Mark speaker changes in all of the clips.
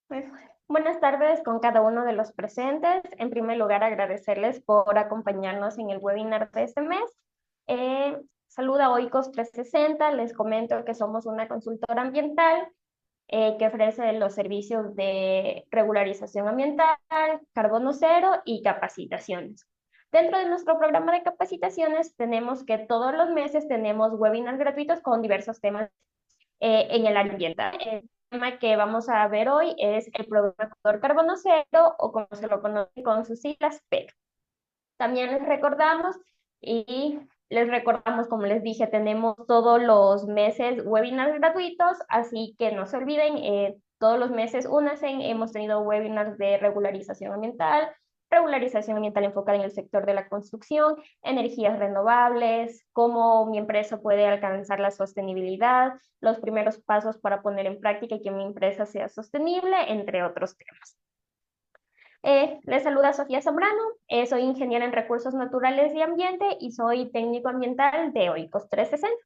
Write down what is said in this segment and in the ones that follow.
Speaker 1: Pues, buenas tardes con cada uno de los presentes. En primer lugar, agradecerles por acompañarnos en el webinar de este mes. Saluda Oikos 360. Les comento que somos una consultora ambiental que ofrece los servicios de regularización ambiental, carbono cero y capacitaciones. Dentro de nuestro programa de capacitaciones tenemos que todos los meses tenemos webinars gratuitos con diversos temas en el ambiental. El tema que vamos a ver hoy es el programa Ecuador Carbono Cero, o como se lo conoce con sus siglas, PEC. También les recordamos, como les dije, tenemos todos los meses webinars gratuitos, así que no se olviden, todos los meses hemos tenido webinars de regularización ambiental enfocada en el sector de la construcción, energías renovables, cómo mi empresa puede alcanzar la sostenibilidad, los primeros pasos para poner en práctica y que mi empresa sea sostenible, entre otros temas. Les saluda Sofía Zambrano, soy ingeniera en recursos naturales y ambiente y soy técnico ambiental de Oikos 360.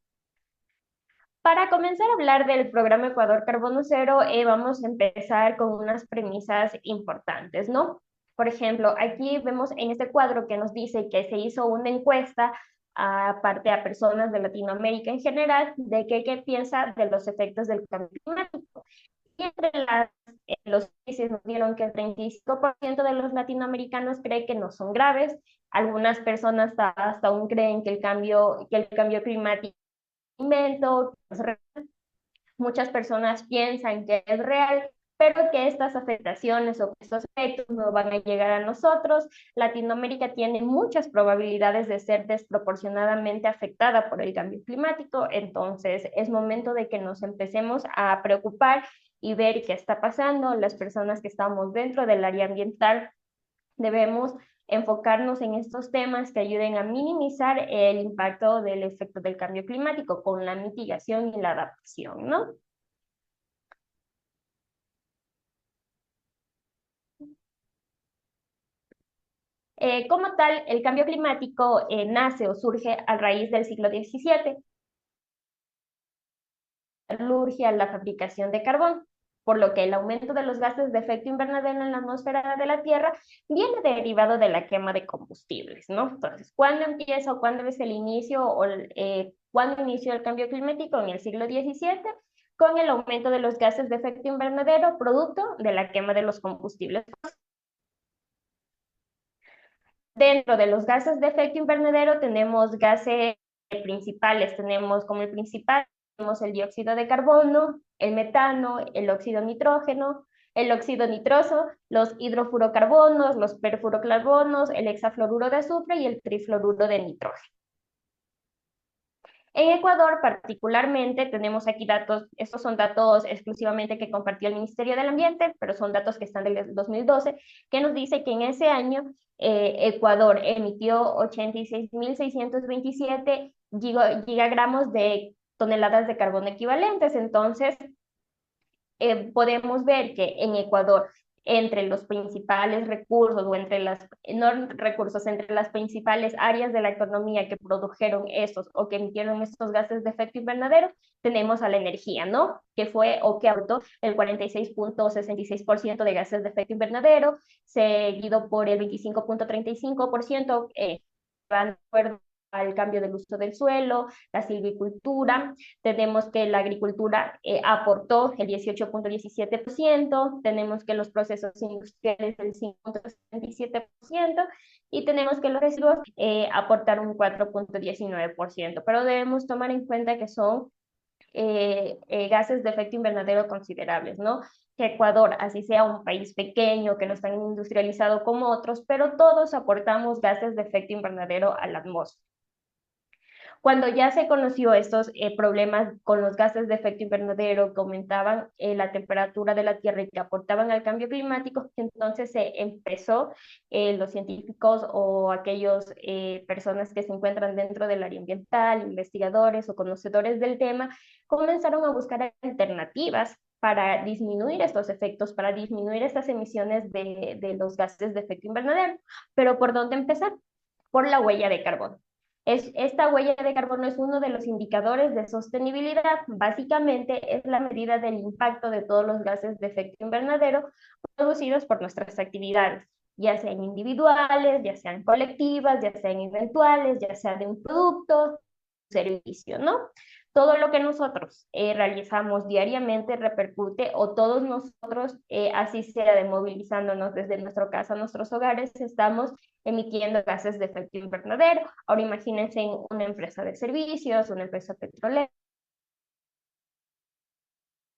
Speaker 1: Para comenzar a hablar del programa Ecuador Carbono Cero, vamos a empezar con unas premisas importantes, ¿no? Por ejemplo, aquí vemos en este cuadro que nos dice que se hizo una encuesta aparte a personas de Latinoamérica en general de qué piensa de los efectos del cambio climático. Y los índices nos dieron que el 35% de los latinoamericanos cree que no son graves. Algunas personas hasta aún creen que el cambio climático es un invento. Muchas personas piensan que es real, pero que estas afectaciones o que estos efectos no van a llegar a nosotros. Latinoamérica tiene muchas probabilidades de ser desproporcionadamente afectada por el cambio climático, entonces es momento de que nos empecemos a preocupar y ver qué está pasando. Las personas que estamos dentro del área ambiental debemos enfocarnos en estos temas que ayuden a minimizar el impacto del efecto del cambio climático con la mitigación y la adaptación, ¿no? Como tal, el cambio climático nace o surge a raíz del siglo XVII, metalurgia, la fabricación de carbón, por lo que el aumento de los gases de efecto invernadero en la atmósfera de la Tierra viene derivado de la quema de combustibles, ¿no? Entonces, ¿cuándo empieza o cuándo es el inicio cuándo inició el cambio climático? En el siglo XVII, con el aumento de los gases de efecto invernadero producto de la quema de los combustibles. Dentro de los gases de efecto invernadero tenemos gases principales, tenemos como el principal, tenemos el dióxido de carbono, el metano, el óxido nitrógeno, el óxido nitroso, los hidrofurocarbonos, los perfluorocarbonos, el hexafluoruro de azufre y el trifluoruro de nitrógeno. En Ecuador, particularmente, tenemos aquí datos, estos son datos exclusivamente que compartió el Ministerio del Ambiente, pero son datos que están del 2012, que nos dice que en ese año Ecuador emitió 86.627 gigagramos de toneladas de carbono equivalentes. Entonces, podemos ver que en Ecuador, entre los principales recursos o entre no recursos, entre las principales áreas de la economía que produjeron estos o que emitieron estos gases de efecto invernadero, tenemos a la energía, ¿no? Que fue o que aportó el 46.66% de gases de efecto invernadero, seguido por el 25.35% van de acuerdo al cambio del uso del suelo, la silvicultura. Tenemos que la agricultura aportó el 18.17%, tenemos que los procesos industriales el 5.77% y tenemos que los residuos aportaron un 4.19%, pero debemos tomar en cuenta que son gases de efecto invernadero considerables, ¿no? Que Ecuador, así sea un país pequeño, que no es tan industrializado como otros, pero todos aportamos gases de efecto invernadero a la atmósfera. Cuando ya se conoció estos problemas con los gases de efecto invernadero que aumentaban la temperatura de la Tierra y que aportaban al cambio climático, entonces se empezó, los científicos o aquellas personas que se encuentran dentro del área ambiental, investigadores o conocedores del tema, comenzaron a buscar alternativas para disminuir estos efectos, para disminuir estas emisiones de los gases de efecto invernadero. Pero ¿por dónde empezar? Por la huella de carbono. Esta huella de carbono es uno de los indicadores de sostenibilidad. Básicamente es la medida del impacto de todos los gases de efecto invernadero producidos por nuestras actividades, ya sean individuales, ya sean colectivas, ya sean eventuales, ya sea de un producto, servicio, ¿no? Todo lo que nosotros realizamos diariamente repercute, o todos nosotros, así sea de movilizándonos desde nuestra casa a nuestros hogares, estamos emitiendo gases de efecto invernadero. Ahora imagínense en una empresa de servicios, una empresa petrolera,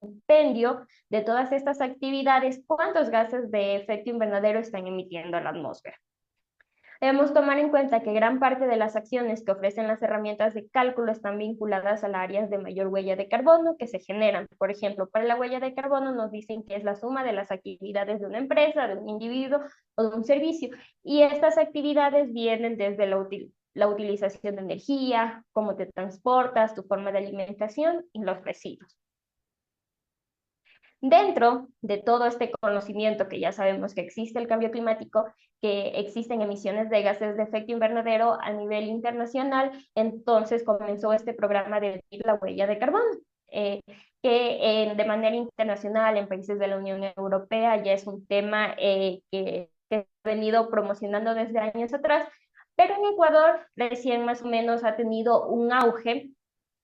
Speaker 1: compendio de todas estas actividades, ¿cuántos gases de efecto invernadero están emitiendo a la atmósfera? Debemos tomar en cuenta que gran parte de las acciones que ofrecen las herramientas de cálculo están vinculadas a las áreas de mayor huella de carbono que se generan. Por ejemplo, para la huella de carbono nos dicen que es la suma de las actividades de una empresa, de un individuo o de un servicio. Y estas actividades vienen desde la utilización de energía, cómo te transportas, tu forma de alimentación y los residuos. Dentro de todo este conocimiento que ya sabemos que existe el cambio climático, que existen emisiones de gases de efecto invernadero a nivel internacional, entonces comenzó este programa de medir la huella de carbono, eh, que de manera internacional en países de la Unión Europea ya es un tema que ha venido promocionando desde años atrás, pero en Ecuador recién más o menos ha tenido un auge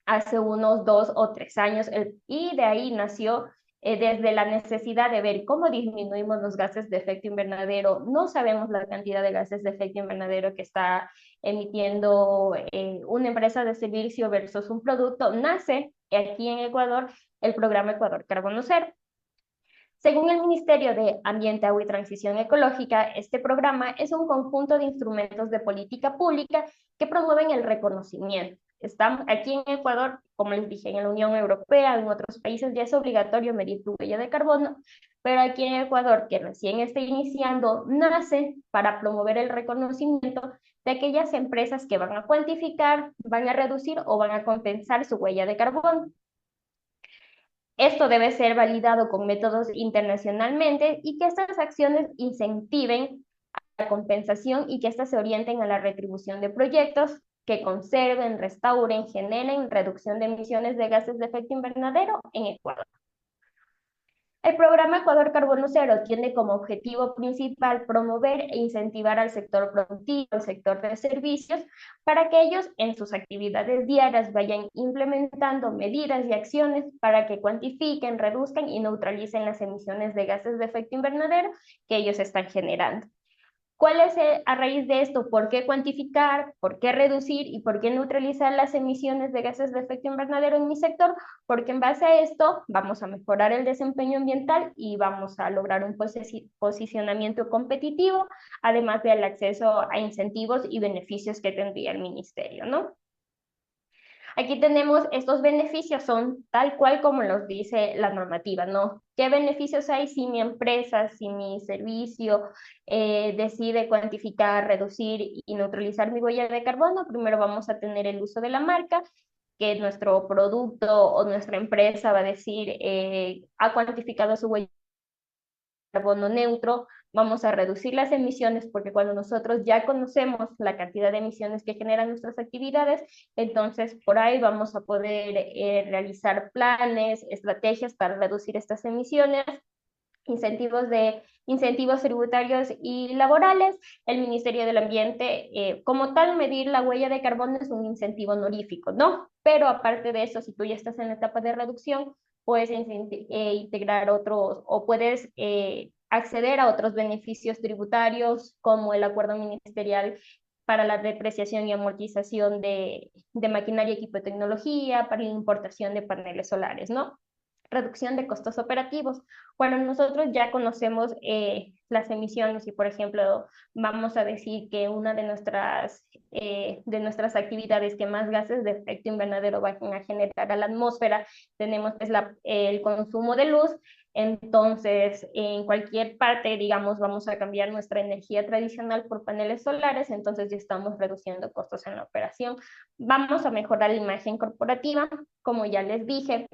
Speaker 1: hace unos 2 o 3 años, y de ahí nació desde la necesidad de ver cómo disminuimos los gases de efecto invernadero. No sabemos la cantidad de gases de efecto invernadero que está emitiendo una empresa de servicio versus un producto. Nace aquí en Ecuador el programa Ecuador Carbono Cero. Según el Ministerio de Ambiente, Agua y Transición Ecológica, este programa es un conjunto de instrumentos de política pública que promueven el reconocimiento. Estamos aquí en Ecuador, como les dije, en la Unión Europea, en otros países ya es obligatorio medir tu huella de carbono, pero aquí en Ecuador, que recién está iniciando, nace para promover el reconocimiento de aquellas empresas que van a cuantificar, van a reducir o van a compensar su huella de carbono. Esto debe ser validado con métodos internacionalmente y que estas acciones incentiven la compensación y que éstas se orienten a la retribución de proyectos que conserven, restauren, generen reducción de emisiones de gases de efecto invernadero en Ecuador. El programa Ecuador Carbono Cero tiene como objetivo principal promover e incentivar al sector productivo, al sector de servicios, para que ellos en sus actividades diarias vayan implementando medidas y acciones para que cuantifiquen, reduzcan y neutralicen las emisiones de gases de efecto invernadero que ellos están generando. ¿Cuál es a raíz de esto? ¿Por qué cuantificar? ¿Por qué reducir? ¿Y por qué neutralizar las emisiones de gases de efecto invernadero en mi sector? Porque en base a esto vamos a mejorar el desempeño ambiental y vamos a lograr un posicionamiento competitivo, además del acceso a incentivos y beneficios que tendría el ministerio, ¿no? Aquí tenemos estos beneficios, son tal cual como los dice la normativa, ¿no? ¿Qué beneficios hay si mi empresa, si mi servicio decide cuantificar, reducir y neutralizar mi huella de carbono? Primero vamos a tener el uso de la marca, que nuestro producto o nuestra empresa va a decir, ha cuantificado su huella carbono neutro, vamos a reducir las emisiones, porque cuando nosotros ya conocemos la cantidad de emisiones que generan nuestras actividades, entonces por ahí vamos a poder realizar planes, estrategias para reducir estas emisiones, incentivos tributarios y laborales. El Ministerio del Ambiente, como tal, medir la huella de carbono es un incentivo honorífico, ¿no? Pero aparte de eso, si tú ya estás en la etapa de reducción, puedes integrar otros o puedes acceder a otros beneficios tributarios como el acuerdo ministerial para la depreciación y amortización de maquinaria, equipo de tecnología, para la importación de paneles solares, ¿no? Reducción de costos operativos. Bueno, nosotros ya conocemos las emisiones y, por ejemplo, vamos a decir que una de nuestras actividades que más gases de efecto invernadero van a generar a la atmósfera, tenemos pues, el consumo de luz. Entonces, en cualquier parte, digamos, vamos a cambiar nuestra energía tradicional por paneles solares, entonces ya estamos reduciendo costos en la operación. Vamos a mejorar la imagen corporativa, como ya les dije.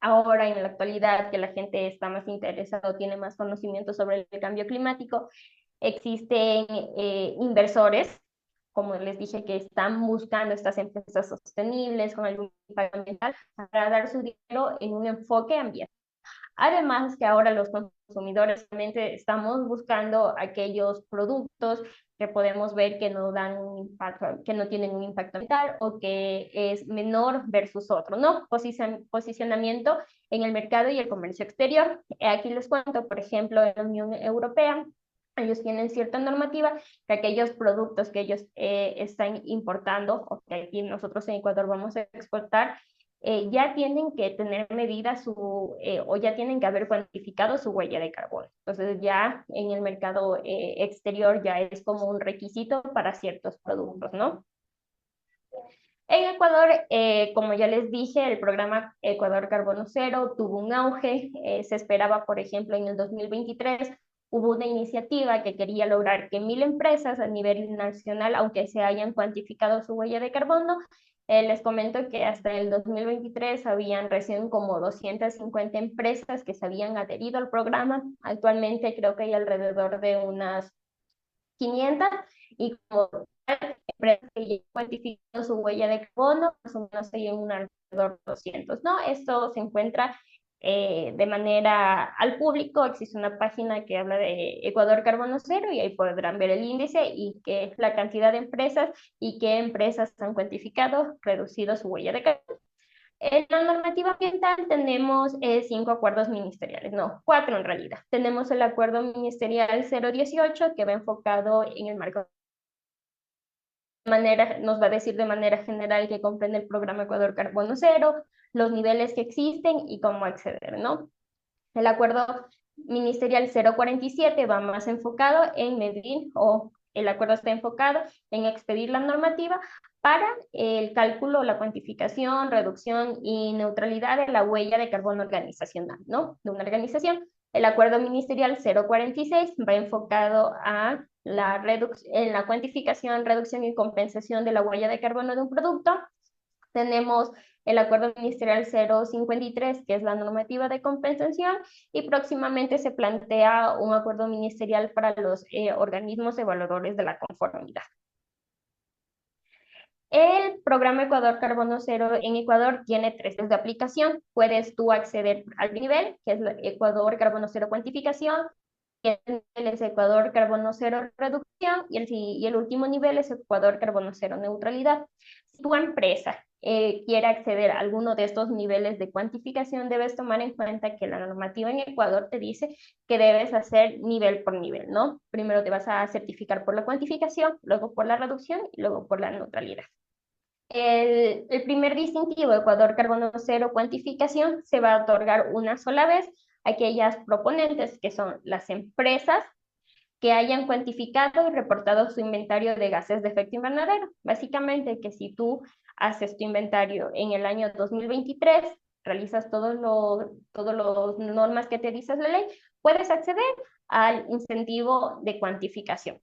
Speaker 1: Ahora, en la actualidad, que la gente está más interesada, tiene más conocimiento sobre el cambio climático, existen inversores como les dije, que están buscando estas empresas sostenibles con algún impacto ambiental para dar su dinero en un enfoque ambiental. Además que ahora los consumidores realmente estamos buscando aquellos productos que podemos ver que no dan un impacto, que no tienen un impacto ambiental o que es menor versus otro, ¿no? Posicionamiento en el mercado y el comercio exterior. Aquí les cuento, por ejemplo, en la Unión Europea, ellos tienen cierta normativa que aquellos productos que ellos están importando o que aquí nosotros en Ecuador vamos a exportar, ya tienen que tener medida o ya tienen que haber cuantificado su huella de carbono. Entonces ya en el mercado exterior ya es como un requisito para ciertos productos, ¿no? En Ecuador, como ya les dije, el programa Ecuador Carbono Cero tuvo un auge. Se esperaba, por ejemplo, en el 2023 hubo una iniciativa que quería lograr que 1.000 empresas a nivel nacional, aunque se hayan cuantificado su huella de carbono, les comento que hasta el 2023 habían recién como 250 empresas que se habían adherido al programa. Actualmente creo que hay alrededor de unas 500 y como empresas que ya cuantificado su huella de carbono, más o menos hay un alrededor de 200, ¿no? Esto se encuentra de manera al público, existe una página que habla de Ecuador Carbono Cero y ahí podrán ver el índice y que la cantidad de empresas y qué empresas han cuantificado, reducido su huella de carbono. En la normativa ambiental tenemos 5 acuerdos ministeriales, no, 4 en realidad. Tenemos el acuerdo ministerial 018 que va enfocado en el marco nos va a decir de manera general que comprende el programa Ecuador Carbono Cero, los niveles que existen y cómo acceder, ¿no? El acuerdo ministerial 047 va más enfocado en medir, o el acuerdo está enfocado en expedir la normativa para el cálculo, la cuantificación, reducción y neutralidad de la huella de carbono organizacional, ¿no? De una organización. El acuerdo ministerial 046 va enfocado a en la cuantificación, reducción y compensación de la huella de carbono de un producto. Tenemos el acuerdo ministerial 053, que es la normativa de compensación, y próximamente se plantea un acuerdo ministerial para los organismos evaluadores de la conformidad. El programa Ecuador Carbono Cero en Ecuador tiene 3 de aplicación. Puedes tú acceder al nivel, que es Ecuador Carbono Cero Cuantificación, el nivel es Ecuador Carbono Cero Reducción y el último nivel es Ecuador Carbono Cero Neutralidad. Si tu empresa quiere acceder a alguno de estos niveles de cuantificación, debes tomar en cuenta que la normativa en Ecuador te dice que debes hacer nivel por nivel, ¿no? Primero te vas a certificar por la cuantificación, luego por la reducción y luego por la neutralidad. El primer distintivo, Ecuador Carbono Cero Cuantificación, se va a otorgar una sola vez a aquellas proponentes que son las empresas que hayan cuantificado y reportado su inventario de gases de efecto invernadero. Básicamente que si tú haces tu inventario en el año 2023, realizas todas las normas que te dice la ley, puedes acceder al incentivo de cuantificación.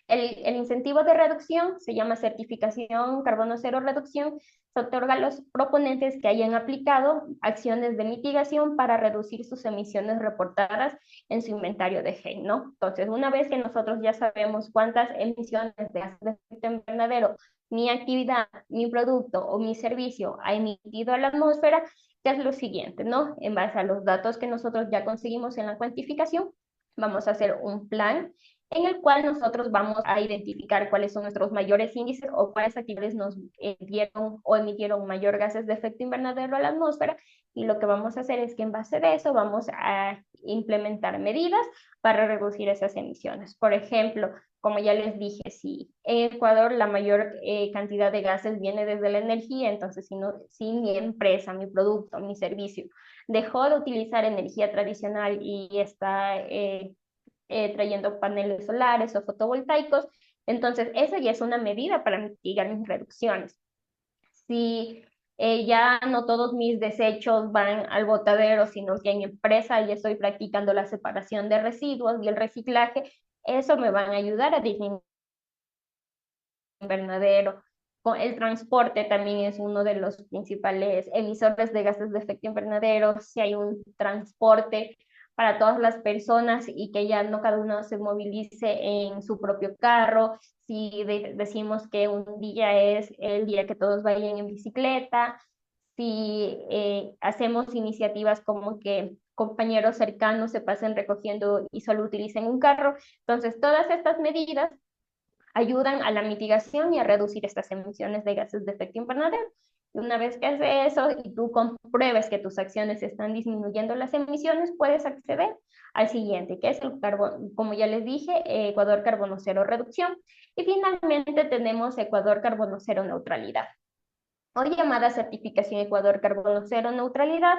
Speaker 1: El incentivo de reducción se llama certificación carbono cero reducción, se otorga a los proponentes que hayan aplicado acciones de mitigación para reducir sus emisiones reportadas en su inventario de GEI, ¿no? Entonces, una vez que nosotros ya sabemos cuántas emisiones de gases de efecto invernadero mi actividad, mi producto o mi servicio ha emitido a la atmósfera, ya es lo siguiente, ¿no? En base a los datos que nosotros ya conseguimos en la cuantificación, vamos a hacer un plan en el cual nosotros vamos a identificar cuáles son nuestros mayores índices o cuáles actividades nos dieron o emitieron mayor gases de efecto invernadero a la atmósfera, y lo que vamos a hacer es que en base de eso vamos a implementar medidas para reducir esas emisiones. Por ejemplo, como ya les dije, si en Ecuador la mayor cantidad de gases viene desde la energía, entonces si mi empresa, mi producto, mi servicio dejó de utilizar energía tradicional y está trayendo paneles solares o fotovoltaicos, entonces esa ya es una medida para mitigar mis reducciones. Si ya no todos mis desechos van al botadero, sino que en mi empresa ya estoy practicando la separación de residuos y el reciclaje, eso me va a ayudar a disminuir el invernadero. El transporte también es uno de los principales emisores de gases de efecto invernadero. Si hay un transporte para todas las personas y que ya no cada uno se movilice en su propio carro. Si decimos que un día es el día que todos vayan en bicicleta, si hacemos iniciativas como que compañeros cercanos se pasen recogiendo y solo utilicen un carro. Entonces, todas estas medidas ayudan a la mitigación y a reducir estas emisiones de gases de efecto invernadero. Y una vez que haces eso y tú compruebes que tus acciones están disminuyendo las emisiones, puedes acceder al siguiente, que es el carbono, como ya les dije, Ecuador Carbono Cero Reducción. Y finalmente tenemos Ecuador Carbono Cero Neutralidad, o llamada certificación Ecuador Carbono Cero Neutralidad.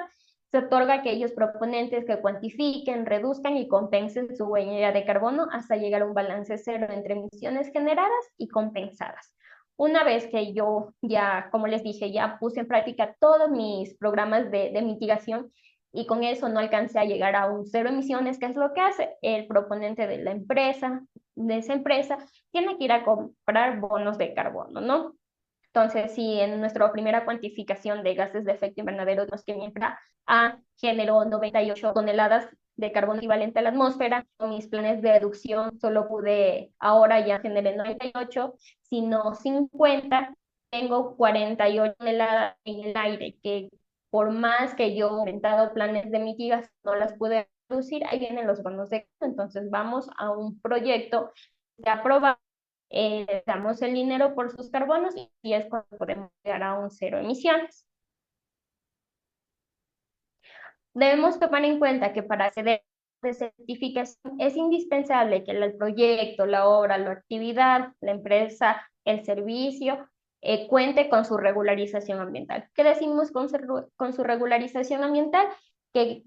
Speaker 1: Se otorga a aquellos proponentes que cuantifiquen, reduzcan y compensen su huella de carbono hasta llegar a un balance cero entre emisiones generadas y compensadas. Una vez que yo ya, como les dije, ya puse en práctica todos mis programas de mitigación y con eso no alcancé a llegar a un cero emisiones, ¿qué es lo que hace? El proponente de la empresa, de esa empresa, tiene que ir a comprar bonos de carbono, ¿no? Entonces, si en nuestra primera cuantificación de gases de efecto invernadero nos que mientras A generó 98 toneladas de carbono equivalente a la atmósfera, con mis planes de reducción solo pude, ahora ya generé 98, sino 50, tengo 48 toneladas en el aire, que por más que yo he inventado planes de mitigación, no las pude reducir, ahí vienen los bonos de carbono. Entonces vamos a un proyecto de aprobar, damos el dinero por sus carbonos y es cuando podemos llegar a un cero emisiones. Debemos tomar en cuenta que para acceder a la certificación es indispensable que el proyecto, la obra, la actividad, la empresa, el servicio, cuente con su regularización ambiental. ¿Qué decimos con su regularización ambiental? Que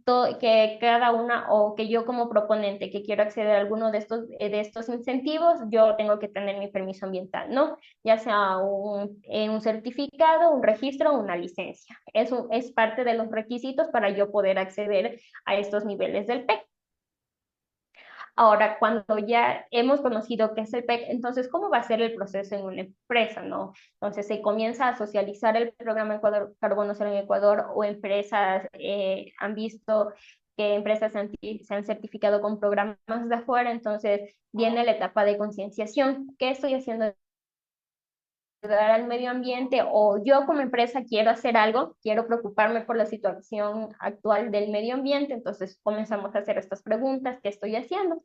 Speaker 1: cada una o que yo como proponente que quiero acceder a alguno de estos incentivos, yo tengo que tener mi permiso ambiental, ¿no? Ya sea un certificado, un registro o una licencia. Eso es parte de los requisitos para yo poder acceder a estos niveles del PEC. Ahora, cuando ya hemos conocido qué es el PEC, entonces, ¿cómo va a ser el proceso en una empresa, no? Entonces, se comienza a socializar el programa Ecuador, Carbono Cero en Ecuador, o empresas han visto que empresas se han certificado con programas de afuera, entonces viene la etapa de concienciación. ¿Qué estoy haciendo ayudar al medio ambiente? O yo como empresa quiero hacer algo, quiero preocuparme por la situación actual del medio ambiente, entonces comenzamos a hacer estas preguntas: ¿qué estoy haciendo?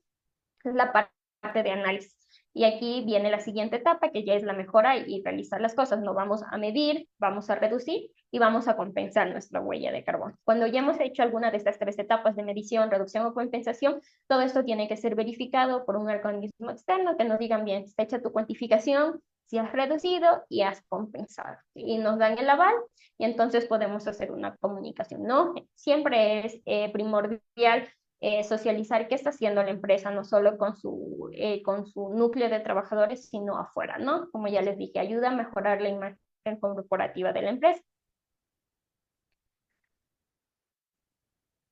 Speaker 1: Es la parte de análisis. Y aquí viene la siguiente etapa, que ya es la mejora y realizar las cosas. No vamos a medir, vamos a reducir y vamos a compensar nuestra huella de carbono. Cuando ya hemos hecho alguna de estas tres etapas de medición, reducción o compensación, todo esto tiene que ser verificado por un organismo externo que nos digan: bien, está hecha tu cuantificación, si has reducido y has compensado. Y nos dan el aval y entonces podemos hacer una comunicación, ¿no? Siempre es primordial socializar qué está haciendo la empresa, no solo con su núcleo de trabajadores, sino afuera, ¿no? Como ya les dije, ayuda a mejorar la imagen corporativa de la empresa.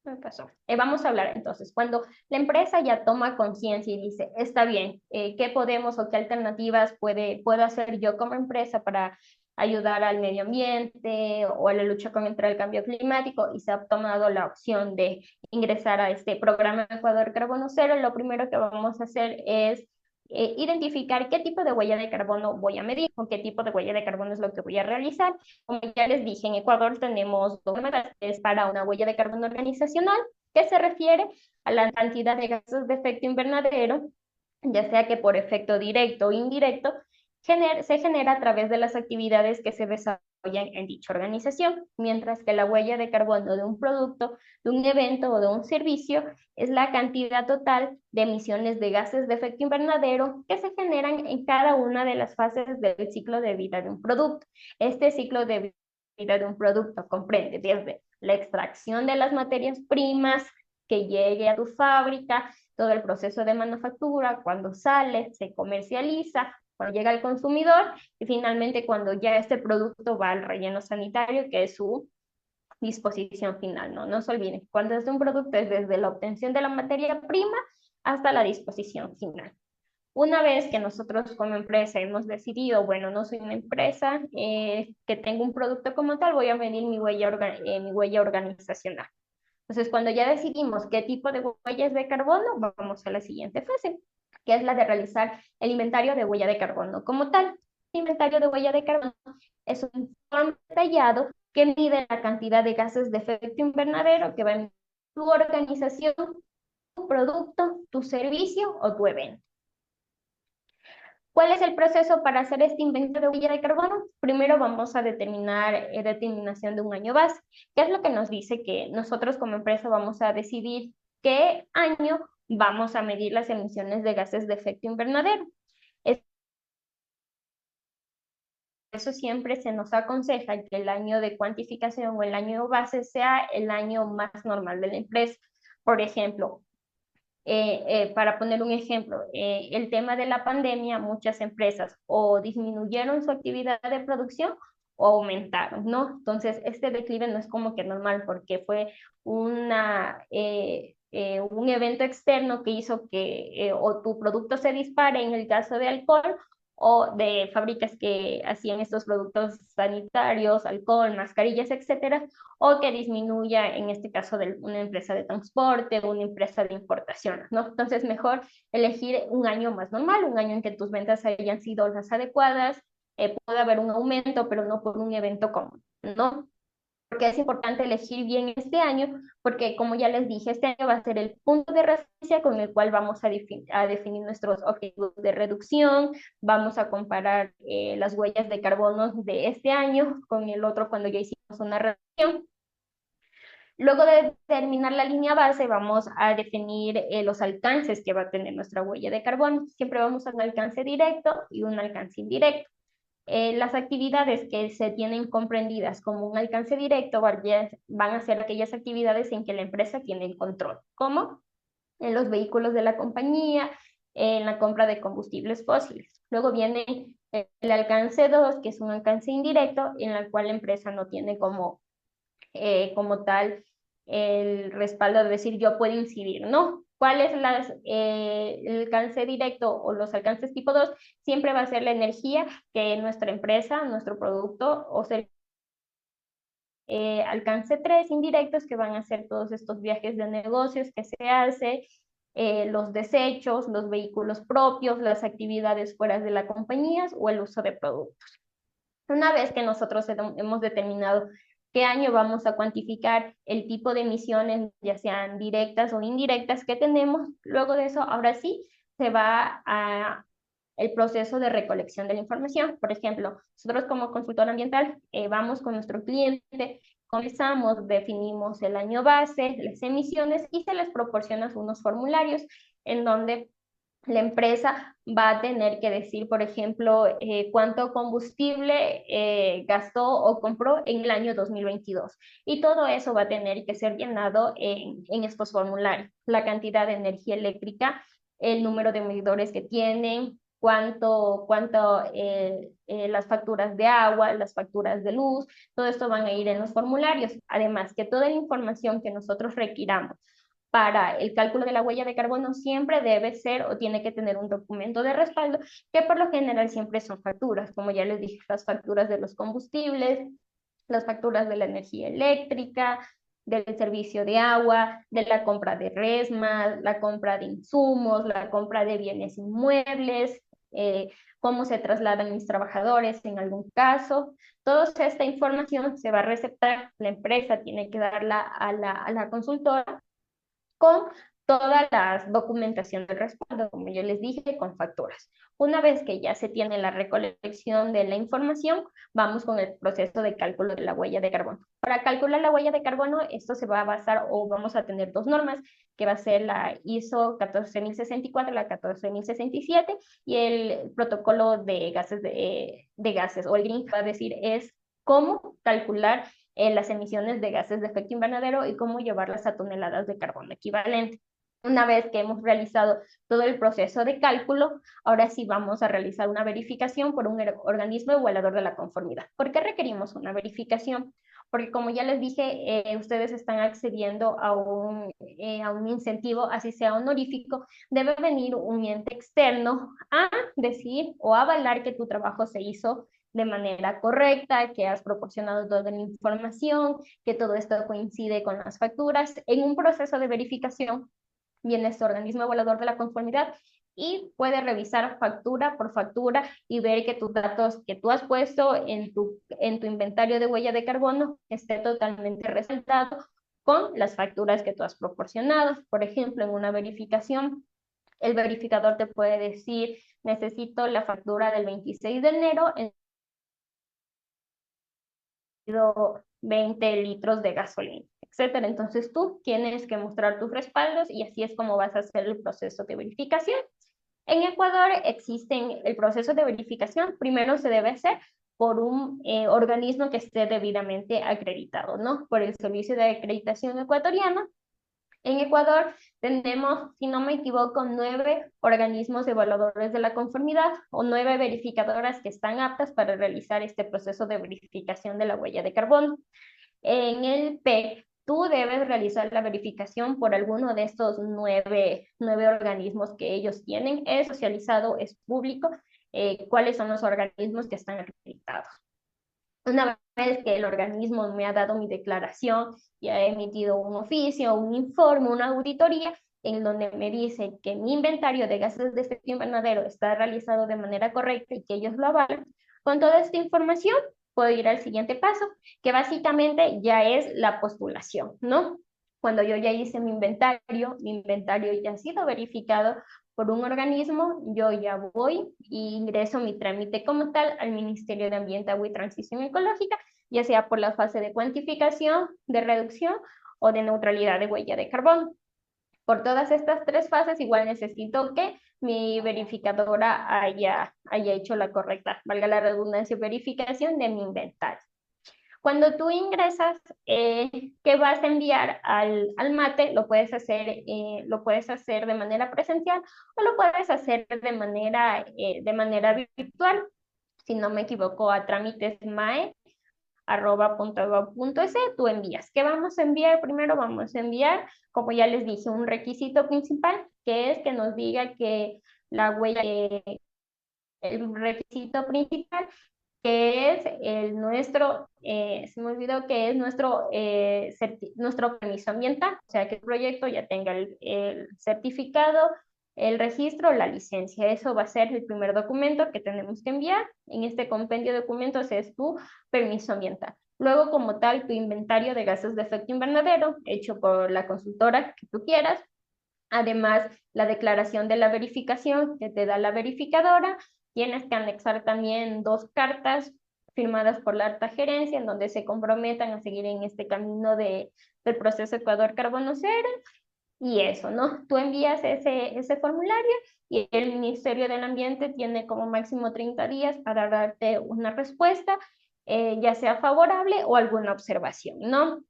Speaker 1: Me pasó. Vamos a hablar entonces, cuando la empresa ya toma conciencia y dice: está bien, ¿qué podemos o qué alternativas puedo hacer yo como empresa para ayudar al medio ambiente o a la lucha contra el cambio climático? Y se ha tomado la opción de ingresar a este programa Ecuador Carbono Cero. Lo primero que vamos a hacer es identificar qué tipo de huella de carbono voy a medir, con qué tipo de huella de carbono es lo que voy a realizar. Como ya les dije, en Ecuador tenemos dos métodos para una huella de carbono organizacional, que se refiere a la cantidad de gases de efecto invernadero, ya sea que por efecto directo o indirecto, se genera a través de las actividades que se desarrollan en dicha organización, mientras que la huella de carbono de un producto, de un evento o de un servicio es la cantidad total de emisiones de gases de efecto invernadero que se generan en cada una de las fases del ciclo de vida de un producto. Este ciclo de vida de un producto comprende desde la extracción de las materias primas, que llegue a tu fábrica, todo el proceso de manufactura, cuando sale, se comercializa, cuando llega al consumidor y finalmente cuando ya este producto va al relleno sanitario, que es su disposición final, ¿no? No se olviden, cuando es un producto es desde la obtención de la materia prima hasta la disposición final. Una vez que nosotros como empresa hemos decidido, bueno, no soy una empresa que tengo un producto como tal, voy a medir mi huella organizacional. Entonces, cuando ya decidimos qué tipo de huellas de carbono, vamos a la siguiente fase, que es la de realizar el inventario de huella de carbono como tal. El inventario de huella de carbono es un informe detallado que mide la cantidad de gases de efecto invernadero que va en tu organización, tu producto, tu servicio o tu evento. ¿Cuál es el proceso para hacer este inventario de huella de carbono? Primero vamos a determinar determinación de un año base, que es lo que nos dice que nosotros como empresa vamos a decidir qué año vamos a medir las emisiones de gases de efecto invernadero. Eso siempre se nos aconseja que el año de cuantificación o el año base sea el año más normal de la empresa. Por ejemplo, para poner un ejemplo, el tema de la pandemia, muchas empresas o disminuyeron su actividad de producción o aumentaron, ¿no? Entonces, este declive no es como que normal porque fue un evento externo que hizo que o tu producto se dispare en el caso de alcohol o de fábricas que hacían estos productos sanitarios, alcohol, mascarillas, etcétera, o que disminuya, en este caso, de una empresa de transporte, una empresa de importación, ¿no? Entonces, mejor elegir un año más normal, un año en que tus ventas hayan sido las adecuadas, puede haber un aumento, pero no por un evento común, ¿no? Porque es importante elegir bien este año, porque como ya les dije, este año va a ser el punto de referencia con el cual vamos a definir nuestros objetivos de reducción, vamos a comparar las huellas de carbono de este año con el otro cuando ya hicimos una reducción. Luego de determinar la línea base, vamos a definir los alcances que va a tener nuestra huella de carbono. Siempre vamos a un alcance directo y un alcance indirecto. Las actividades que se tienen comprendidas como un alcance directo van a ser aquellas actividades en que la empresa tiene el control, como en los vehículos de la compañía, en la compra de combustibles fósiles. Luego viene el alcance 2, que es un alcance indirecto, en el cual la empresa no tiene como tal el respaldo de decir yo puedo incidir, ¿no? ¿Cuál es el alcance directo o los alcances tipo 2? Siempre va a ser la energía que nuestra empresa, nuestro producto o servicio. Alcance 3 indirectos, que van a ser todos estos viajes de negocios que se hace, los desechos, los vehículos propios, las actividades fuera de la compañía o el uso de productos. Una vez que nosotros hemos determinado qué año vamos a cuantificar el tipo de emisiones, ya sean directas o indirectas que tenemos, luego de eso, ahora sí, se va a el proceso de recolección de la información. Por ejemplo, nosotros como consultor ambiental vamos con nuestro cliente, comenzamos, definimos el año base, las emisiones y se les proporciona unos formularios en donde la empresa va a tener que decir, por ejemplo, cuánto combustible gastó o compró en el año 2022. Y todo eso va a tener que ser llenado en estos formularios. La cantidad de energía eléctrica, el número de medidores que tienen, las facturas de agua, las facturas de luz, todo esto van a ir en los formularios. Además, que toda la información que nosotros requiramos para el cálculo de la huella de carbono siempre debe ser o tiene que tener un documento de respaldo, que por lo general siempre son facturas, como ya les dije, las facturas de los combustibles, las facturas de la energía eléctrica, del servicio de agua, de la compra de resmas, la compra de insumos, la compra de bienes inmuebles, cómo se trasladan mis trabajadores en algún caso. Toda esta información se va a receptar, la empresa tiene que darla a la consultora con toda la documentación del respaldo, como yo les dije, con facturas. Una vez que ya se tiene la recolección de la información, vamos con el proceso de cálculo de la huella de carbono. Para calcular la huella de carbono, esto se va a basar o vamos a tener dos normas, que va a ser la ISO 14064, la 14067 y el protocolo de gases o el GRIN, va a decir es cómo calcular las emisiones de gases de efecto invernadero y cómo llevarlas a toneladas de carbono equivalente. Una vez que hemos realizado todo el proceso de cálculo, ahora sí vamos a realizar una verificación por un organismo evaluador de la conformidad. ¿Por qué requerimos una verificación? Porque como ya les dije, ustedes están accediendo a un incentivo, así sea honorífico, debe venir un ente externo a decir o avalar que tu trabajo se hizo de manera correcta, que has proporcionado toda la información, que todo esto coincide con las facturas. En un proceso de verificación viene este organismo evaluador de la conformidad y puede revisar factura por factura y ver que tus datos que tú has puesto en tu inventario de huella de carbono esté totalmente respaldado con las facturas que tú has proporcionado. Por ejemplo, en una verificación, el verificador te puede decir, necesito la factura del 26 de enero en 20 litros de gasolina, etcétera. Entonces tú tienes que mostrar tus respaldos y así es como vas a hacer el proceso de verificación. En Ecuador existen el proceso de verificación, primero se debe hacer por un organismo que esté debidamente acreditado, ¿no? Por el Servicio de Acreditación Ecuatoriano. En Ecuador tenemos, si no me equivoco, 9 organismos evaluadores de la conformidad o 9 verificadoras que están aptas para realizar este proceso de verificación de la huella de carbono. En el PEC, tú debes realizar la verificación por alguno de estos nueve organismos que ellos tienen. Es socializado, es público, cuáles son los organismos que están acreditados. Una vez que el organismo me ha dado mi declaración y ha emitido un oficio, un informe, una auditoría, en donde me dice que mi inventario de gases de efecto invernadero está realizado de manera correcta y que ellos lo avalan, con toda esta información puedo ir al siguiente paso, que básicamente ya es la postulación, ¿no? Cuando yo ya hice mi inventario ya ha sido verificado por un organismo, yo ya voy e ingreso mi trámite como tal al Ministerio de Ambiente, Agua y Transición Ecológica, ya sea por la fase de cuantificación, de reducción o de neutralidad de huella de carbono. Por todas estas 3 fases, igual necesito que mi verificadora haya hecho la correcta, valga la redundancia, verificación de mi inventario. Cuando tú ingresas, ¿qué vas a enviar al MATE? Lo puedes hacer de manera presencial o lo puedes hacer de manera virtual. Si no me equivoco, a trámitesmae@.gov.es, tú envías. ¿Qué vamos a enviar? Primero vamos a enviar, como ya les dije, un requisito principal, que es que nos diga que la huella, el requisito principal que es se me olvidó que es nuestro permiso ambiental, o sea que el proyecto ya tenga el certificado, el registro, la licencia. Eso va a ser el primer documento que tenemos que enviar. En este compendio de documentos es tu permiso ambiental. Luego, como tal, tu inventario de gases de efecto invernadero, hecho por la consultora que tú quieras. Además, la declaración de la verificación que te da la verificadora. Tienes que anexar también 2 cartas firmadas por la alta gerencia en donde se comprometan a seguir en este camino del proceso Ecuador Carbono Cero. Y eso, ¿no? Tú envías ese formulario y el Ministerio del Ambiente tiene como máximo 30 días para darte una respuesta, ya sea favorable o alguna observación, ¿no?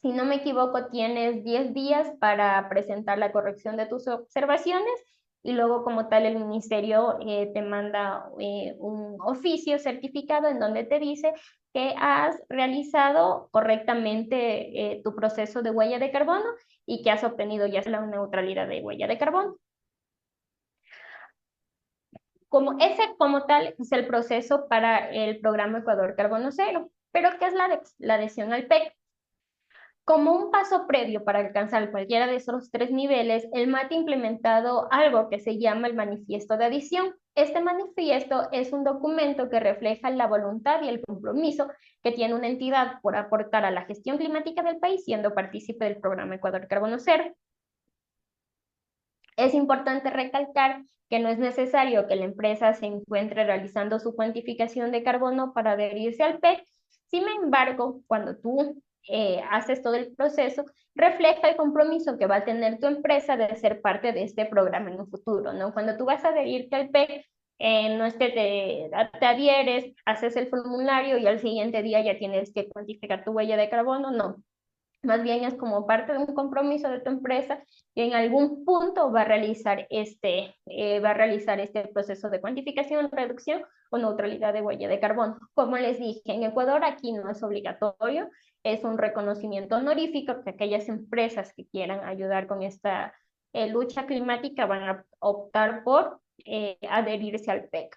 Speaker 1: Si no me equivoco, tienes 10 días para presentar la corrección de tus observaciones y luego como tal el ministerio te manda un oficio certificado en donde te dice que has realizado correctamente tu proceso de huella de carbono y que has obtenido ya la neutralidad de huella de carbono. Como tal es el proceso para el programa Ecuador Carbono Cero. Pero ¿qué es la adhesión al PEC? Como un paso previo para alcanzar cualquiera de esos 3 niveles, el MAT ha implementado algo que se llama el manifiesto de adición. Este manifiesto es un documento que refleja la voluntad y el compromiso que tiene una entidad por aportar a la gestión climática del país siendo partícipe del programa Ecuador Carbono Cero. Es importante recalcar que no es necesario que la empresa se encuentre realizando su cuantificación de carbono para adherirse al PEC. Sin embargo, cuando tú haces todo el proceso, refleja el compromiso que va a tener tu empresa de ser parte de este programa en un futuro, ¿no? Cuando tú vas a adherirte al PEC, no es que te adhieres, haces el formulario y al siguiente día ya tienes que cuantificar tu huella de carbono, no. Más bien es como parte de un compromiso de tu empresa y en algún punto va a realizar este proceso de cuantificación, reducción o neutralidad de huella de carbono. Como les dije, en Ecuador aquí no es obligatorio, es un reconocimiento honorífico que aquellas empresas que quieran ayudar con esta lucha climática van a optar por adherirse al PEC.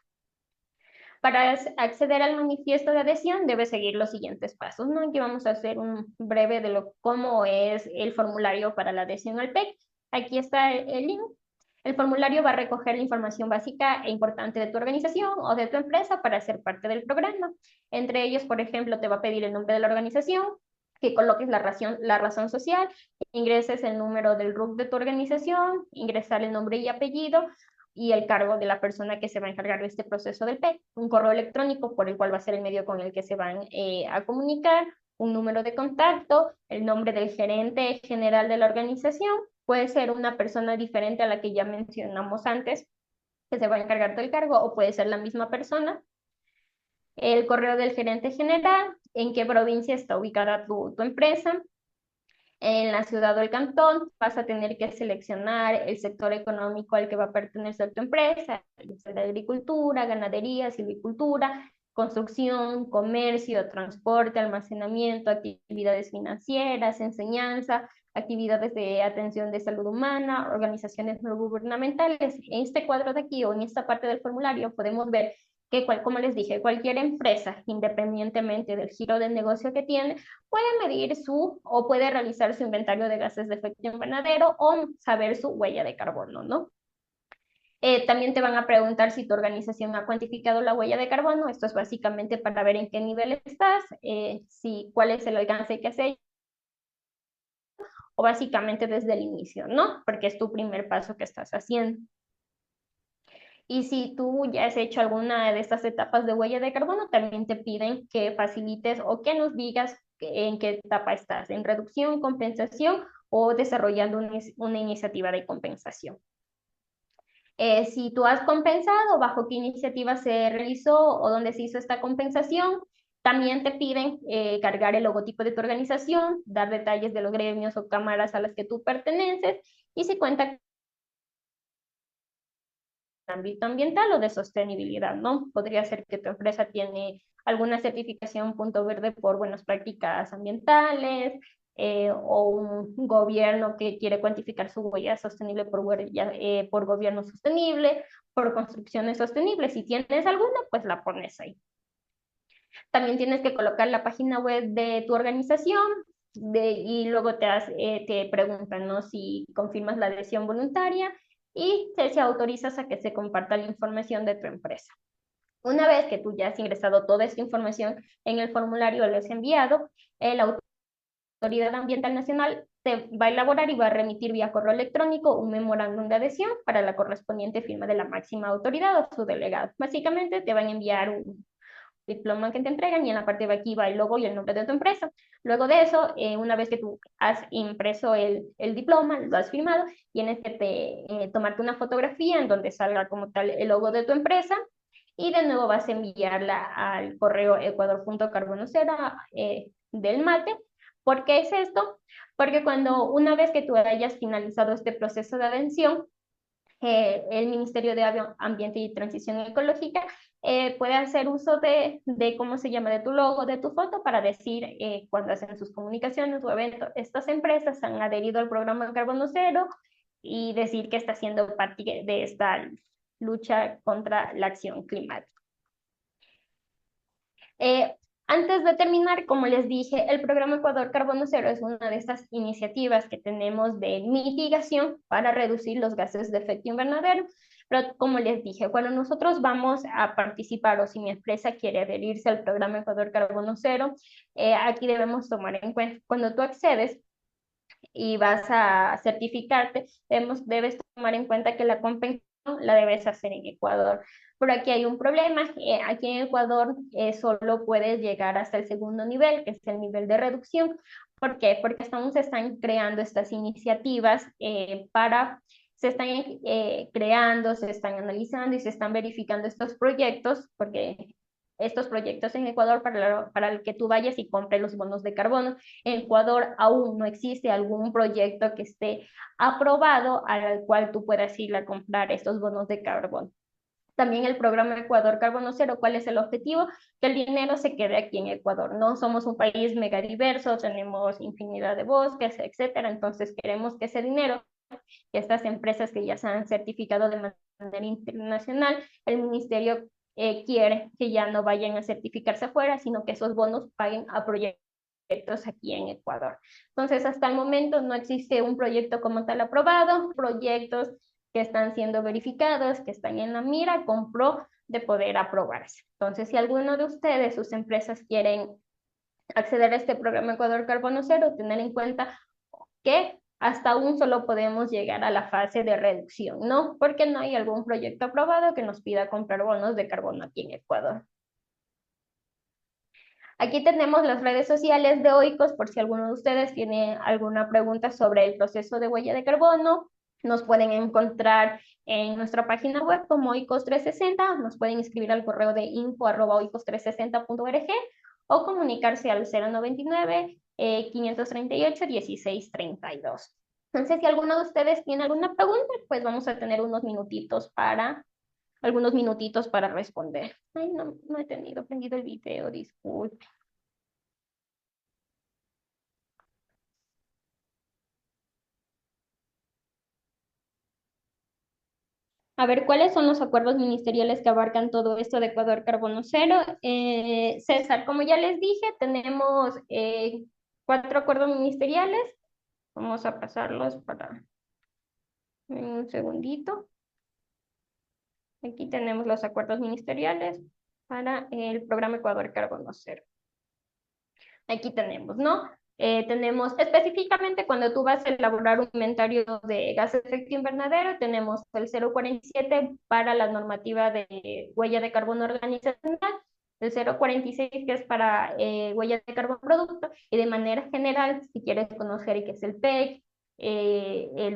Speaker 1: Para acceder al manifiesto de adhesión, debes seguir los siguientes pasos, ¿no? Aquí vamos a hacer un breve de cómo es el formulario para la adhesión al PEC. Aquí está el link. El formulario va a recoger la información básica e importante de tu organización o de tu empresa para ser parte del programa. Entre ellos, por ejemplo, te va a pedir el nombre de la organización, que coloques la razón social, ingreses el número del RUC de tu organización, ingresar el nombre y apellido, y el cargo de la persona que se va a encargar de este proceso del PEC, un correo electrónico por el cual va a ser el medio con el que se van a comunicar, un número de contacto, el nombre del gerente general de la organización, puede ser una persona diferente a la que ya mencionamos antes, que se va a encargar del cargo, o puede ser la misma persona, el correo del gerente general, en qué provincia está ubicada tu empresa. En la ciudad o el cantón vas a tener que seleccionar el sector económico al que va a pertenecer tu empresa, de agricultura, ganadería, silvicultura, construcción, comercio, transporte, almacenamiento, actividades financieras, enseñanza, actividades de atención de salud humana, organizaciones no gubernamentales. En este cuadro de aquí o en esta parte del formulario podemos ver que, como les dije, cualquier empresa, independientemente del giro del negocio que tiene, puede medir o puede realizar su inventario de gases de efecto invernadero o saber su huella de carbono, ¿no? También te van a preguntar si tu organización ha cuantificado la huella de carbono. Esto es básicamente para ver en qué nivel estás, cuál es el alcance que has hecho, o básicamente desde el inicio, ¿no? Porque es tu primer paso que estás haciendo. Y si tú ya has hecho alguna de estas etapas de huella de carbono, también te piden que facilites o que nos digas en qué etapa estás, en reducción, compensación o desarrollando una iniciativa de compensación. Si tú has compensado, bajo qué iniciativa se realizó o dónde se hizo esta compensación, también te piden cargar el logotipo de tu organización, dar detalles de los gremios o cámaras a las que tú perteneces y si cuenta ámbito ambiental o de sostenibilidad, ¿no? Podría ser que tu empresa tiene alguna certificación punto verde por buenas prácticas ambientales, o un gobierno que quiere cuantificar su huella sostenible por gobierno sostenible, por construcciones sostenibles. Si tienes alguna, pues la pones ahí. También tienes que colocar la página web de tu organización y luego te preguntan, ¿no? Si confirmas la adhesión voluntaria y si autorizas a que se comparta la información de tu empresa. Una vez que tú ya has ingresado toda esta información en el formulario, lo has enviado, la Autoridad Ambiental Nacional te va a elaborar y va a remitir vía correo electrónico un memorándum de adhesión para la correspondiente firma de la máxima autoridad o su delegado. Básicamente te van a enviar un diploma que te entregan y en la parte de aquí va el logo y el nombre de tu empresa. Luego de eso, una vez que tú has impreso el diploma, lo has firmado, tienes que tomarte una fotografía en donde salga como tal el logo de tu empresa y de nuevo vas a enviarla al correo ecuador.carbonocero del MATE. ¿Por qué es esto? Porque una vez que tú hayas finalizado este proceso de adhesión, el Ministerio de Ambiente y Transición Ecológica puede hacer uso ¿cómo se llama?, de tu logo, de tu foto, para decir cuando hacen sus comunicaciones o eventos, estas empresas han adherido al programa Carbono Cero y decir que está siendo parte de esta lucha contra la acción climática. Antes de terminar, como les dije, el programa Ecuador Carbono Cero es una de estas iniciativas que tenemos de mitigación para reducir los gases de efecto invernadero. Pero como les dije, cuando nosotros vamos a participar o si mi empresa quiere adherirse al programa Ecuador Carbono Cero, aquí debemos tomar en cuenta, cuando tú accedes y vas a certificarte, debes tomar en cuenta que la compensación la debes hacer en Ecuador. Pero aquí hay un problema. Aquí en Ecuador solo puedes llegar hasta el segundo nivel, que es el nivel de reducción. ¿Por qué? Porque aún se están creando estas iniciativas se están creando, se están analizando y se están verificando estos proyectos, porque estos proyectos en Ecuador para el que tú vayas y compres los bonos de carbono. En Ecuador aún no existe algún proyecto que esté aprobado al cual tú puedas ir a comprar estos bonos de carbono. También el programa Ecuador Carbono Cero, ¿cuál es el objetivo? Que el dinero se quede aquí en Ecuador. No somos un país mega diverso, tenemos infinidad de bosques, etcétera. Entonces queremos que ese dinero, que estas empresas que ya se han certificado de manera internacional, el ministerio quiere que ya no vayan a certificarse afuera, sino que esos bonos paguen a proyectos aquí en Ecuador. Entonces, hasta el momento no existe un proyecto como tal aprobado, proyectos que están siendo verificados, que están en la mira, con pro de poder aprobarse. Entonces, si alguno de ustedes, sus empresas quieren acceder a este programa Ecuador Carbono Cero, tener en cuenta que hasta aún solo podemos llegar a la fase de reducción, ¿no? Porque no hay algún proyecto aprobado que nos pida comprar bonos de carbono aquí en Ecuador. Aquí tenemos las redes sociales de Oikos, por si alguno de ustedes tiene alguna pregunta sobre el proceso de huella de carbono. Nos pueden encontrar en nuestra página web como Oikos 360, nos pueden escribir al correo de info@oikos360.org o comunicarse al 099 538 1632. Entonces, si alguno de ustedes tiene alguna pregunta, pues vamos a tener algunos minutitos para responder. Ay, no he tenido prendido el video, disculpe. A ver, ¿cuáles son los acuerdos ministeriales que abarcan todo esto de Ecuador Carbono Cero? César, como ya les dije, tenemos 4 acuerdos ministeriales. Vamos a pasarlos para un segundito. Aquí tenemos los acuerdos ministeriales para el programa Ecuador Carbono Cero. Aquí tenemos, ¿no? Tenemos específicamente cuando tú vas a elaborar un inventario de gases de efecto invernadero, tenemos el 047 para la normativa de huella de carbono organizacional, el 046 que es para huella de carbono producto, y de manera general, si quieres conocer qué es el PEC,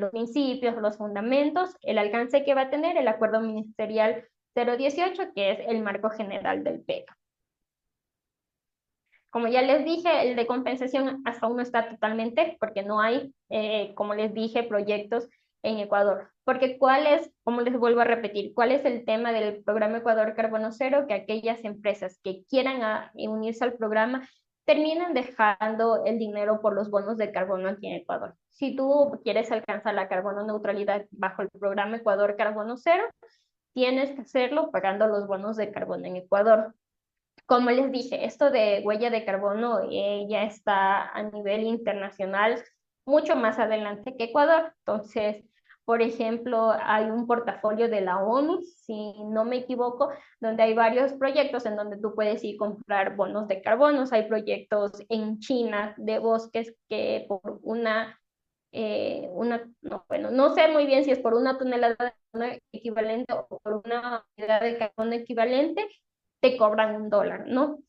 Speaker 1: los principios, los fundamentos, el alcance que va a tener el acuerdo ministerial 018, que es el marco general del PEC. Como ya les dije, el de compensación hasta aún no está totalmente, porque no hay, como les dije, proyectos en Ecuador. Porque ¿cuál es, como les vuelvo a repetir, cuál es el tema del programa Ecuador Carbono Cero? Que aquellas empresas que quieran unirse al programa terminan dejando el dinero por los bonos de carbono aquí en Ecuador. Si tú quieres alcanzar la carbono neutralidad bajo el programa Ecuador Carbono Cero, tienes que hacerlo pagando los bonos de carbono en Ecuador. Como les dije, esto de huella de carbono ya está a nivel internacional mucho más adelante que Ecuador. Entonces, por ejemplo, hay un portafolio de la ONU, si no me equivoco, donde hay varios proyectos en donde tú puedes ir a comprar bonos de carbono. Hay proyectos en China de bosques que por no, bueno, no sé muy bien si es por una tonelada de carbono equivalente o por una unidad de carbono equivalente, te cobran $1, ¿no?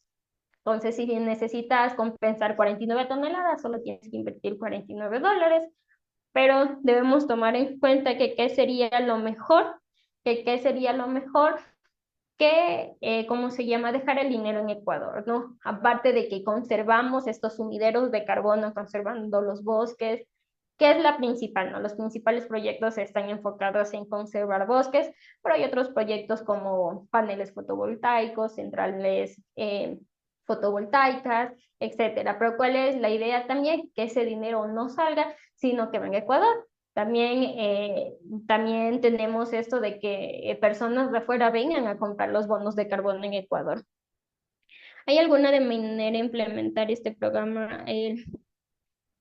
Speaker 1: Entonces, si necesitas compensar 49 toneladas, solo tienes que invertir $49, pero debemos tomar en cuenta que qué sería lo mejor, ¿cómo se llama? Dejar el dinero en Ecuador, ¿no? Aparte de que conservamos estos sumideros de carbono, conservando los bosques, que es la principal, ¿no? Los principales proyectos están enfocados en conservar bosques, pero hay otros proyectos como paneles fotovoltaicos, centrales fotovoltaicas, etcétera. Pero ¿cuál es la idea también? Que ese dinero no salga, sino que venga a Ecuador. También tenemos esto de que personas de afuera vengan a comprar los bonos de carbono en Ecuador. ¿Hay alguna de manera de implementar este programa,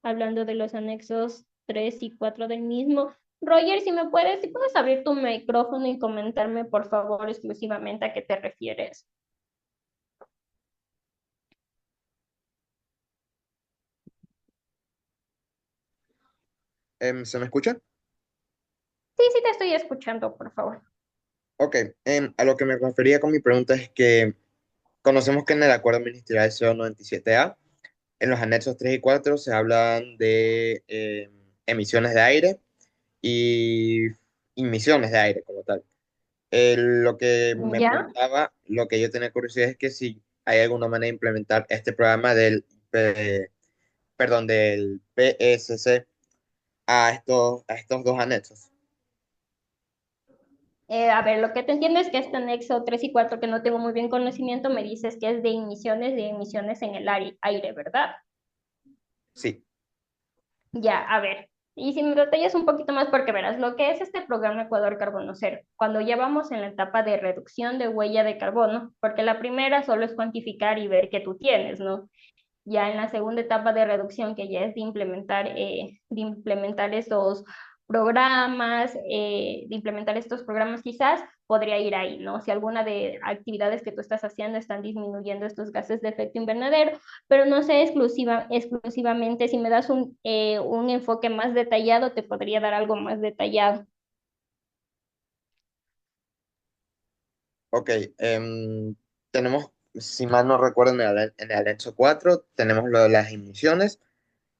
Speaker 1: hablando de los anexos 3 y 4 del mismo? Roger, si puedes abrir tu micrófono y comentarme, por favor, exclusivamente a qué te refieres.
Speaker 2: ¿Se me escucha?
Speaker 1: Sí, sí te estoy escuchando, por favor.
Speaker 2: Ok, a lo que me refería con mi pregunta es que conocemos que en el Acuerdo Ministerial 097A, en los anexos 3 y 4 se hablan de emisiones de aire y emisiones de aire como tal. Lo que me
Speaker 1: ¿Ya?
Speaker 2: preguntaba, lo que yo tenía curiosidad es que si hay alguna manera de implementar este programa del PSC a estos dos anexos.
Speaker 1: A ver, lo que te entiendo es que este anexo 3 y 4, que no tengo muy bien conocimiento, me dices que es de emisiones en el aire, ¿verdad?
Speaker 2: Sí.
Speaker 1: Ya, a ver. Y si me detallas un poquito más, porque verás, lo que es este programa Ecuador Carbono Cero, cuando ya vamos en la etapa de reducción de huella de carbono, porque la primera solo es cuantificar y ver qué tú tienes, ¿no? Ya en la segunda etapa de reducción, que ya es de implementar estos de implementar estos programas quizás, podría ir ahí, ¿no? Si alguna de actividades que tú estás haciendo están disminuyendo estos gases de efecto invernadero, pero no sé exclusivamente, si me das un enfoque más detallado, te podría dar algo más detallado.
Speaker 2: Ok, tenemos, si mal no recuerdo, en el anexo 4 tenemos lo de las emisiones.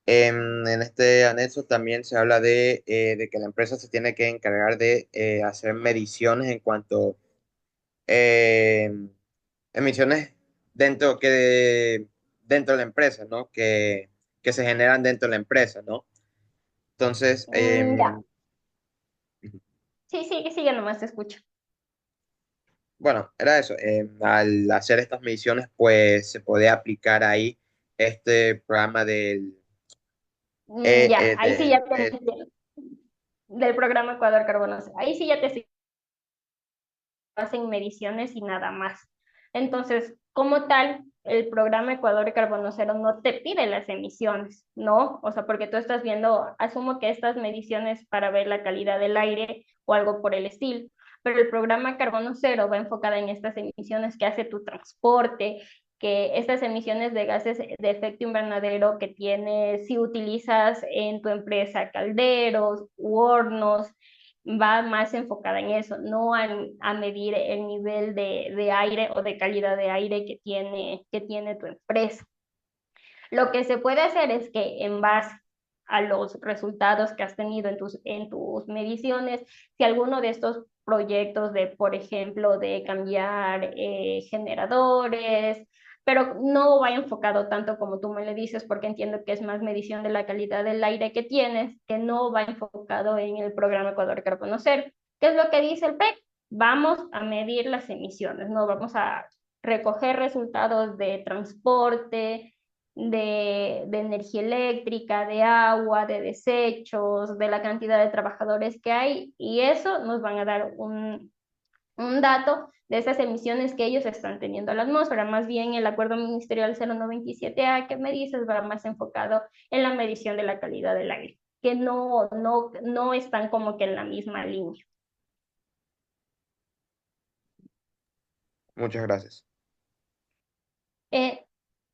Speaker 2: En este anexo también se habla de que la empresa se tiene que encargar de hacer mediciones en cuanto a emisiones dentro de la empresa, ¿no? Que se generan dentro de la empresa, ¿no? Entonces,
Speaker 1: Ya, sí, sí, sí, ya nomás te escucho.
Speaker 2: bueno, era eso. Al hacer estas mediciones, pues se puede aplicar ahí este programa
Speaker 1: Ya, ahí sí ya
Speaker 2: del
Speaker 1: del programa Ecuador Carbono. Ahí sí ya te hacen mediciones y nada más. Entonces, como tal, el programa Ecuador Carbono Cero no te pide las emisiones, ¿no? O sea, porque tú estás viendo, asumo que estas mediciones para ver la calidad del aire o algo por el estilo, pero el programa Carbono Cero va enfocada en estas emisiones que hace tu transporte, que estas emisiones de gases de efecto invernadero que tienes si utilizas en tu empresa calderos u hornos, va más enfocada en eso, no a medir el nivel de aire o de calidad de aire que tiene tu empresa. Lo que se puede hacer es que en base a los resultados que has tenido en tus mediciones, si alguno de estos proyectos de, por ejemplo, de cambiar generadores, pero no va enfocado tanto como tú me le dices, porque entiendo que es más medición de la calidad del aire que tienes, que no va enfocado en el programa Ecuador Carbono Cero. ¿Qué es lo que dice el PEC? Vamos a medir las emisiones, no vamos a recoger resultados de transporte, de energía eléctrica, de agua, de desechos, de la cantidad de trabajadores que hay, y eso nos van a dar un dato de esas emisiones que ellos están teniendo a la atmósfera. Más bien el acuerdo ministerial 097A que me dices va más enfocado en la medición de la calidad del aire, que no están como que en la misma línea.
Speaker 2: muchas gracias.
Speaker 1: Eh,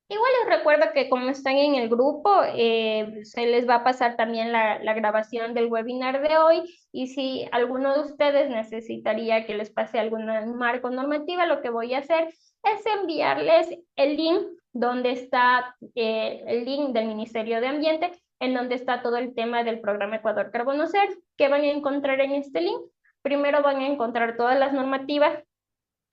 Speaker 1: Igual les recuerdo que como están en el grupo, se les va a pasar también la grabación del webinar de hoy, y si alguno de ustedes necesitaría que les pase algún marco normativa, lo que voy a hacer es enviarles el link donde está el link del Ministerio de Ambiente, en donde está todo el tema del programa Ecuador Carbono Cero, que van a encontrar en este link. Primero van a encontrar todas las normativas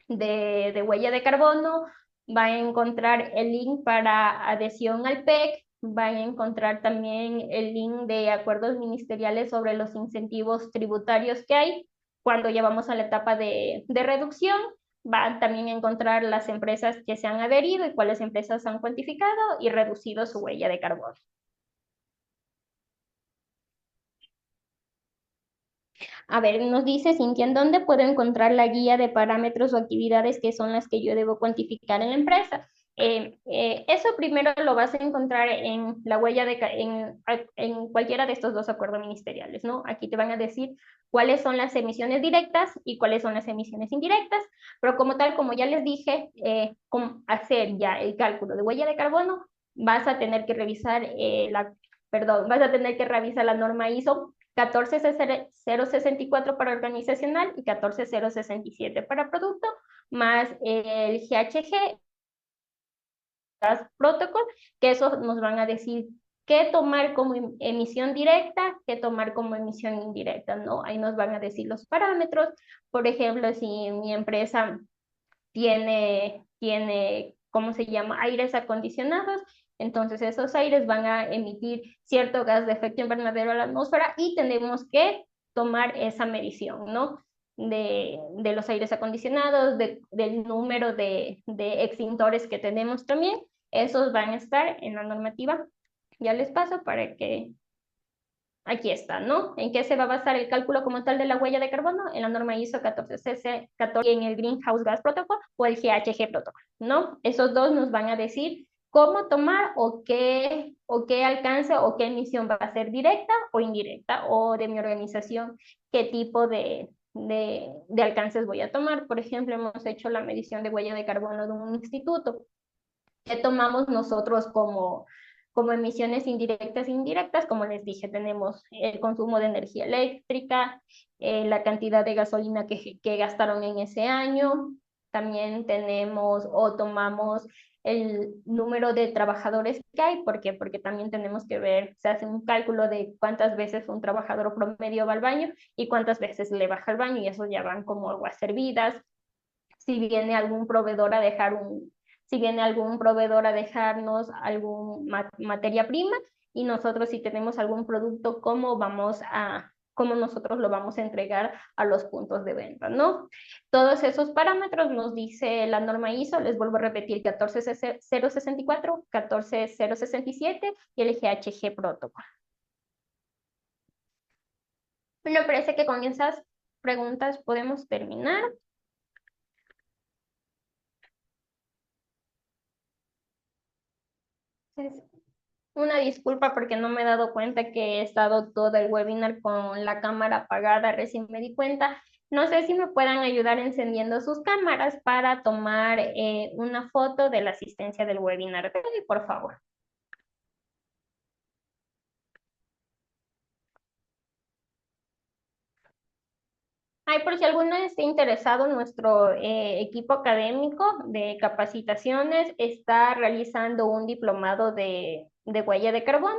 Speaker 1: de huella de carbono, va a encontrar el link para adhesión al PEC, va a encontrar también el link de acuerdos ministeriales sobre los incentivos tributarios que hay cuando ya vamos a la etapa de reducción. Va también a encontrar las empresas que se han adherido y cuáles empresas han cuantificado y reducido su huella de carbono. A ver, nos dice Cintia, ¿en dónde puedo encontrar la guía de parámetros o actividades que son las que yo debo cuantificar en la empresa? Eso primero lo vas a encontrar en la huella en cualquiera de estos dos acuerdos ministeriales, ¿no? Aquí te van a decir cuáles son las emisiones directas y cuáles son las emisiones indirectas, pero como tal, como ya les dije, hacer ya el cálculo de huella de carbono, vas a tener que revisar vas a tener que revisar la norma ISO 14064 para organizacional y 14067 para producto, más el GHG Protocol, que eso nos van a decir qué tomar como emisión directa, qué tomar como emisión indirecta, ¿no? Ahí nos van a decir los parámetros. Por ejemplo, si mi empresa ¿cómo se llama? Aires acondicionados. Entonces esos aires van a emitir cierto gas de efecto invernadero a la atmósfera y tenemos que tomar esa medición, ¿no? De los aires acondicionados, del número de extintores que tenemos también. Esos van a estar en la normativa. Ya les paso para que Aquí está, ¿no? ¿En qué se va a basar el cálculo como tal de la huella de carbono? En la norma ISO 14cc 14 y en el Greenhouse Gas Protocol o el GHG Protocol, ¿no? Esos dos nos van a decir cómo tomar o qué alcance o qué emisión va a ser directa o indirecta, o de mi organización, qué tipo de alcances voy a tomar. Por ejemplo, hemos hecho la medición de huella de carbono de un instituto. ¿Qué tomamos nosotros como emisiones indirectas e indirectas? Como les dije, tenemos el consumo de energía eléctrica, la cantidad de gasolina que gastaron en ese año, también tenemos o tomamos el número de trabajadores que hay. ¿Por qué? Porque también tenemos que ver, se hace un cálculo de cuántas veces un trabajador promedio va al baño y cuántas veces le baja al baño, y eso ya van como aguas servidas. Si viene algún proveedor a dejar si viene algún proveedor a dejarnos algún materia prima, y nosotros si tenemos algún producto, cómo nosotros lo vamos a entregar a los puntos de venta, ¿no? Todos esos parámetros nos dice la norma ISO, les vuelvo a repetir, 14064, 14067 y el GHG Protocol. Me parece que con esas preguntas podemos terminar. Una disculpa porque no me he dado cuenta que he estado todo el webinar con la cámara apagada, recién me di cuenta. No sé si me puedan ayudar encendiendo sus cámaras para tomar una foto de la asistencia del webinar de hoy, por favor. Ay, por si alguno esté interesado, nuestro equipo académico de capacitaciones está realizando un diplomado de huella de carbono,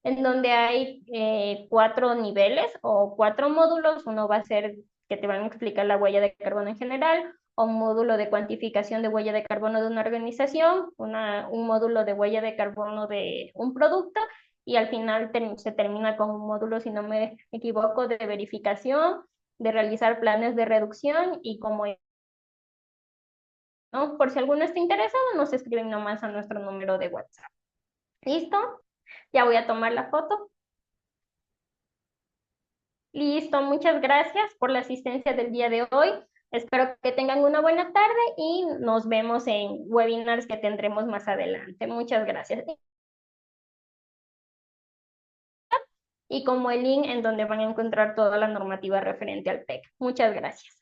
Speaker 1: en donde hay 4 niveles o 4 módulos. Uno va a ser que te van a explicar la huella de carbono en general, un módulo de cuantificación de huella de carbono de una organización, un módulo de huella de carbono de un producto, y al final se termina con un módulo, si no me equivoco, de verificación, de realizar planes de reducción y como, ¿no? Por si alguno está interesado, nos escriben nomás a nuestro número de WhatsApp. ¿Listo? Ya voy a tomar la foto. Listo, muchas gracias por la asistencia del día de hoy. Espero que tengan una buena tarde y nos vemos en webinars que tendremos más adelante. Muchas gracias. Y como el link en donde van a encontrar toda la normativa referente al PEC. Muchas gracias.